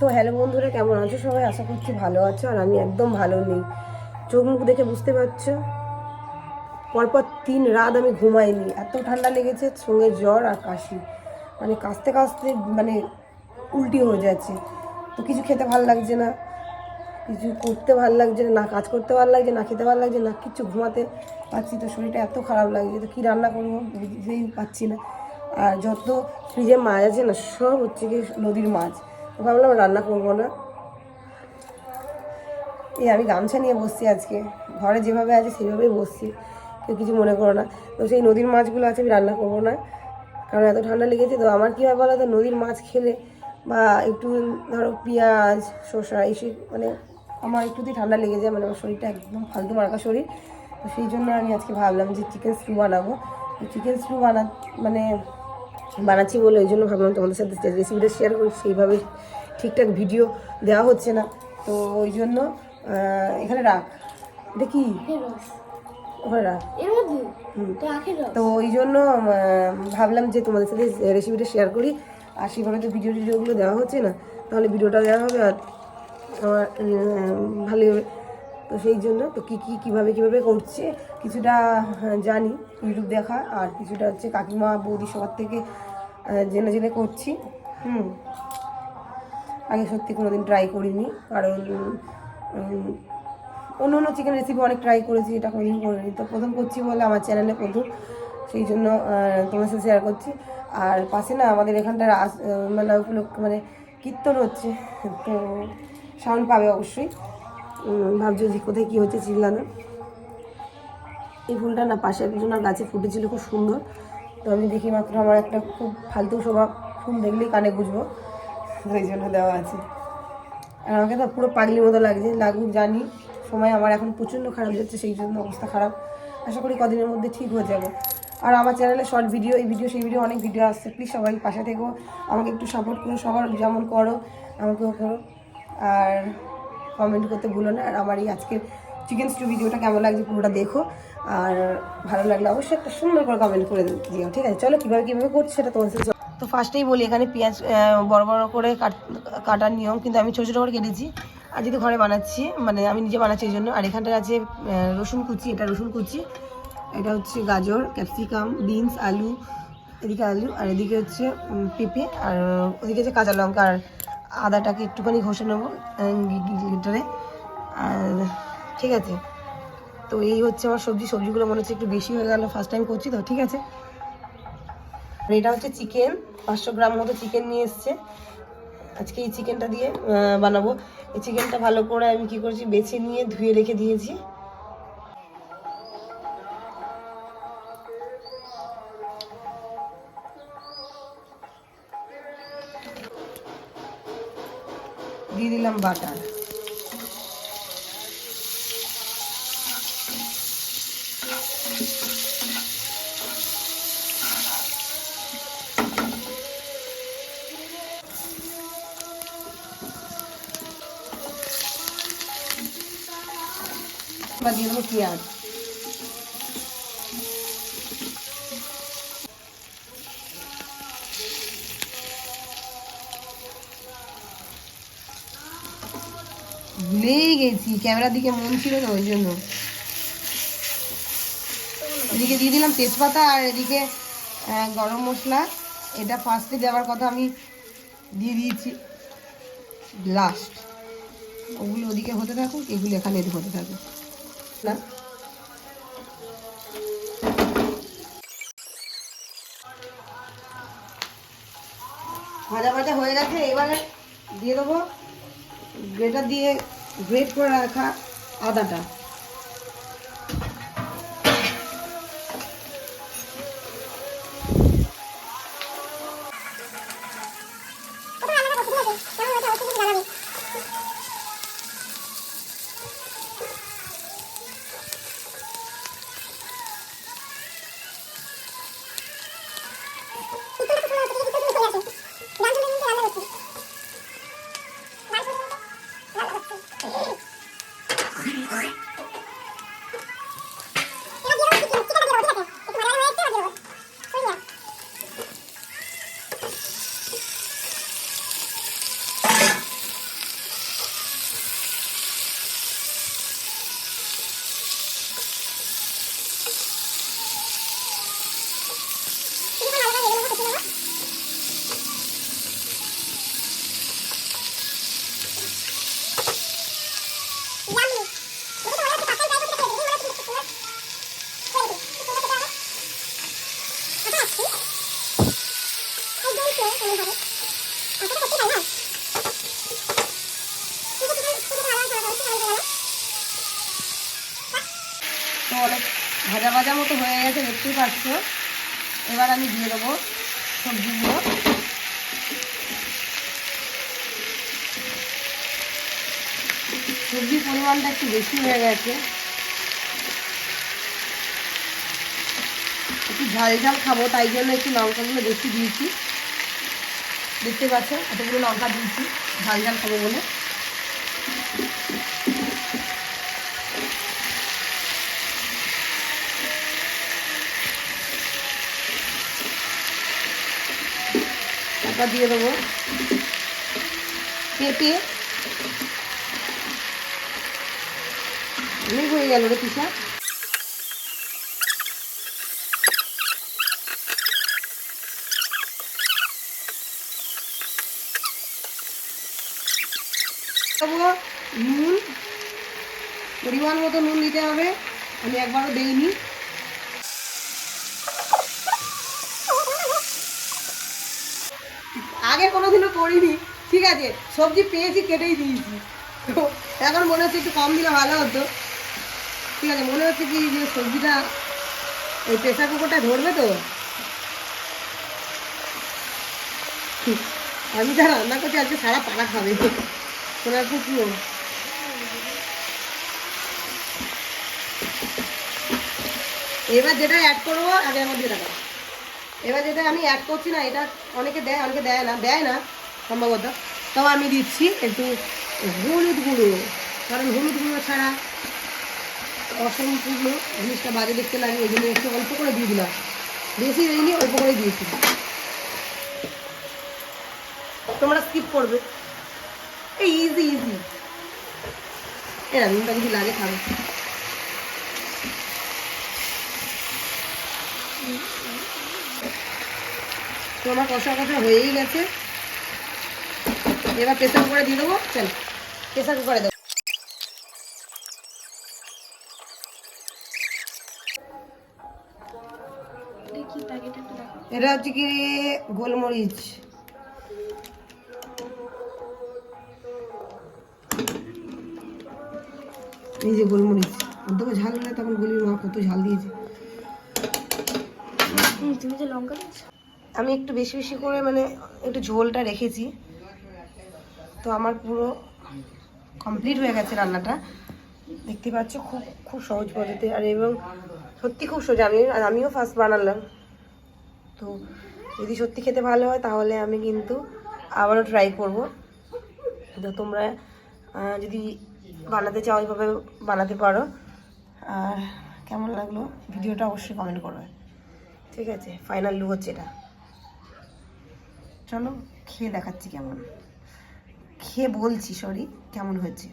তো হ্যালো বন্ধুরা, কেমন আছো সবাই? আশা করছি ভালো আছো। আর আমি একদম ভালো নেই। চোখ মুখ দেখে বুঝতে পারছো, পরপর 3 রাত আমি ঘুমাইনি। এত ঠান্ডা লেগেছে, সঙ্গে জ্বর আর কাশি। মানে কাশতে কাশতে মানে উল্টি হয়ে যাচ্ছে। তো কিছু খেতে ভালো লাগছে না, কিছু করতে ভালো লাগছে না, না কাজ করতে ভালো লাগছে, না খেতে ভালো লাগছে, না কিছু ঘুমাতে পারছি। তো শরীরটা এত খারাপ লাগছে, তো কী রান্না করবো বুঝতেই পারছি না। আর যত ফ্রিজে মাছ আছে না, সব হচ্ছে কি নদীর মাছ। তো ভাবলাম রান্না করবো না। এই আমি গামছা নিয়ে বসছি আজকে, ঘরে যেভাবে আছে সেভাবেই বসছি, কেউ কিছু মনে করো না। তো সেই নদীর মাছগুলো আছে, আমি রান্না করবো না, কারণ এত ঠান্ডা লেগেছে। তো আমার কী হয় বলো তো, নদীর মাছ খেলে বা একটু ধরো পেঁয়াজ শসা এইসব মানে আমার একটুতেই ঠান্ডা লেগে যায়। মানে আমার শরীরটা একদম ফালতু মার্কা শরীর। তো সেই জন্য আমি আজকে ভাবলাম যে চিকেন স্টু বানাবো। চিকেন স্টু মানে বানাচ্ছি বলে ওই জন্য ভাবলাম তোমাদের সাথে রেসিপিটা শেয়ার করি। সেইভাবে ঠিকঠাক ভিডিও দেওয়া হচ্ছে না, তো ওই জন্য এখানে রাখ দেখি, ওখানে রাখ। তো ওই জন্য ভাবলাম যে তোমাদের সাথে রেসিপিটা শেয়ার করি। আর সেভাবে তো ভিডিওগুলো দেওয়া হচ্ছে না, তাহলে ভিডিওটা দেওয়া হবে আর আমার ভালোই হবে। তো সেই জন্য তো কীভাবে করছে কিছুটা জানি, ইউটিউব দেখা, আর কিছুটা হচ্ছে কাকিমা বৌদি সবার থেকে জেনে জেনে করছি। আগে সত্যি কোনো দিন ট্রাই করিনি, কারণ অন্য চিকেন রেসিপি অনেক ট্রাই করেছি, এটা কোনোদিন করিনি। তো প্রথম করছি বলে আমার চ্যানেলে প্রথম, সেই জন্য তোমার সাথে শেয়ার করছি। আর পাশে না আমাদের এখানটার মেলা উপলক্ষে মানে কীর্তন হচ্ছে, তো সাউন্ড পাবে অবশ্যই। ভাবছো যে কোথায় কী হচ্ছে চিল্লানো। এই ফুলটা না পাশে একজনের গাছে ফুটেছিল, খুব সুন্দর। তো আমি দেখি মাত্র, আমার একটা খুব ফালতু স্বভাব, ফুল দেখলেই কানে বুঝবো, ওই জন্য দেওয়া আছে। আর আমাকে তো পুরো পাগলির মতো লাগছে, লাগুক জানি। সময় আমার এখন প্রচণ্ড খারাপ যাচ্ছে, সেই জন্য অবস্থা খারাপ। আশা করি কদিনের মধ্যে ঠিক হয়ে যাবে। আর আমার চ্যানেলে শর্ট ভিডিও, এই ভিডিও সেই ভিডিও অনেক ভিডিও আসছে। প্লিজ সবাই পাশে থেকেও আমাকে একটু সাপোর্ট করো, সবার যেমন করো আমাকেও করো। আর কমেন্ট করতে ভুলো না। আর আমার এই আজকের চিকেন স্টু ভিডিওটা কেমন লাগছে পুরোটা দেখো। আর ভালো লাগলে অবশ্যই একটা সুন্দর করে কমেন্ট করে দিও, ঠিক আছে? চলো কীভাবে করছি সেটা তোমার সাথে। তো ফার্স্টেই বলি, এখানে পেঁয়াজ বড় বড় করে কাটার নিয়ম, কিন্তু আমি ছোটো ছোটো করে কেটেছি। আর যদি ঘরে বানাচ্ছি, মানে আমি নিজে বানাচ্ছি এই জন্য। আর এখানটায় আছে রসুন কুচি, এটা রসুন কুচি, এটা হচ্ছে গাজর, ক্যাপসিকাম, বিনস, আলু, এদিকে আলু, আর এদিকে হচ্ছে পেঁপে, আর ওদিকে হচ্ছে কাঁচা লঙ্কা। আর আদাটাকে একটুখানি ঘষে নেবো লিটারে। আর ঠিক আছে, তো এই হচ্ছে আমার সবজিগুলো মনে হচ্ছে একটু বেশি হয়ে গেল, ফার্স্ট টাইম করছি তো, ঠিক আছে। আর এটা হচ্ছে চিকেন, 500 গ্রাম মতো চিকেন নিয়ে এসছে। আজকে এই চিকেনটা দিয়ে বানাবো। এই চিকেনটা ভালো করে আমি কি করছি, বেছে নিয়ে ধুয়ে রেখে দিয়েছি। দিয়ে দিলাম বাটার, বা দিয়ে দেবো পেঁয়াজ। ভুলেই গেছি, ক্যামেরার দিকে মন ছিল তো, ওই জন্য। এদিকে দিয়ে দিলাম তেজপাতা, আর এদিকে গরম মশলা। এটা ফার্স্টে দেওয়ার কথা, আমি দিয়ে দিয়েছি লাস্ট। ওগুলো ওদিকে হতে থাকুক, এগুলো এখানে এদিকে হতে থাকুক না। ভাজা হয়ে গেছে, এবারে দিয়ে দেবো গ্রেটার দিয়ে গ্রেট করে রাখা আদাটা। ভাজা ভাজা মতো হয়ে গেছে, দেখতেই পাচ্ছ। এবার আমি দিয়ে দেবো সবজিগুলো। সবজির পরিমাণটা একটু বেশি হয়ে গেছে, একটু ঝাল ঝাল খাবো, তাই জন্য একটু লঙ্কাগুলো বেশি দিয়েছি। দেখতে পাচ্ছ এতগুলো লঙ্কা দিয়েছি ঝাল ঝাল খাবো বলে। তারপর দিয়ে দেবো পেঁপে। অনেক হয়ে গেল রে পিসা। নুন, পরিমাণ মতো নুন দিতে হবে, আমি একবারও দেইনি। আগে কোনোদিনও করিনি, ঠিক আছে, সবজি পেয়েছি কেটেই দিয়েছি, তো এখন মনে হচ্ছে একটু কম দিলে ভালো হতো। ঠিক আছে, মনে হচ্ছে কি যে সবজিটা ওই প্রেসার কুকারটা ধরবে তো। আমি যা রান্না করছি আজকে সারা পাড়া খাবে সোনার পুকুর। এবার যেটা অ্যাড করবো, আগে আমার দিয়ে রাখা, এবার যেটা আমি অ্যাড করছি না, এটা অনেকে দেয় অনেকে দেয় না সম্ভবত, তবে আমি দিচ্ছি একটু হলুদ গুঁড়ো, কারণ হলুদ গুঁড়ো ছাড়া অসম্পূর্ণ জিনিসটা বাজে দেখতে লাগে, এই জন্য একটু অল্প করে দিয়ে দিলাম, বেশি দিইনি, অল্প করে দিয়েছি। তোমরা স্কিপ করবে, এই ইজি এরা নুনটা যদি লাগে খাবে। তো আমার কষা হয়েই গেছে, এবার প্রেসার কুকারে দিয়ে দেবো। চল প্রেসার কুকারে দেবো। এটা হচ্ছে কি গোলমরিচ, এই যে গোলমরিচ, অর্ধেক ঝাল হলে তখন বলি মা কত ঝাল দিয়েছে। তুমি যে লঙ্কা দিয়েছো, আমি একটু বেশি বেশি করে মানে একটু ঝোলটা রেখেছি। তো আমার পুরো কমপ্লিট হয়ে গেছে রান্নাটা, দেখতে পাচ্ছ, খুব সহজ পদ্ধতি, আর এবং সত্যি খুব সোজা। আমিও ফার্স্ট বানালাম, তো যদি সত্যি খেতে ভালো হয় তাহলে আমি কিন্তু আবারও ট্রাই করব। তো তোমরা যদি বানাতে চাও ওইভাবে বানাতে পারো। আর কেমন লাগলো ভিডিওটা অবশ্যই কমেন্ট করবে, ঠিক আছে। ফাইনাল লুক হচ্ছে এটা, চলো খেয়ে দেখাচ্ছি কেমন, খেয়ে বলছি কেমন হয়েছে।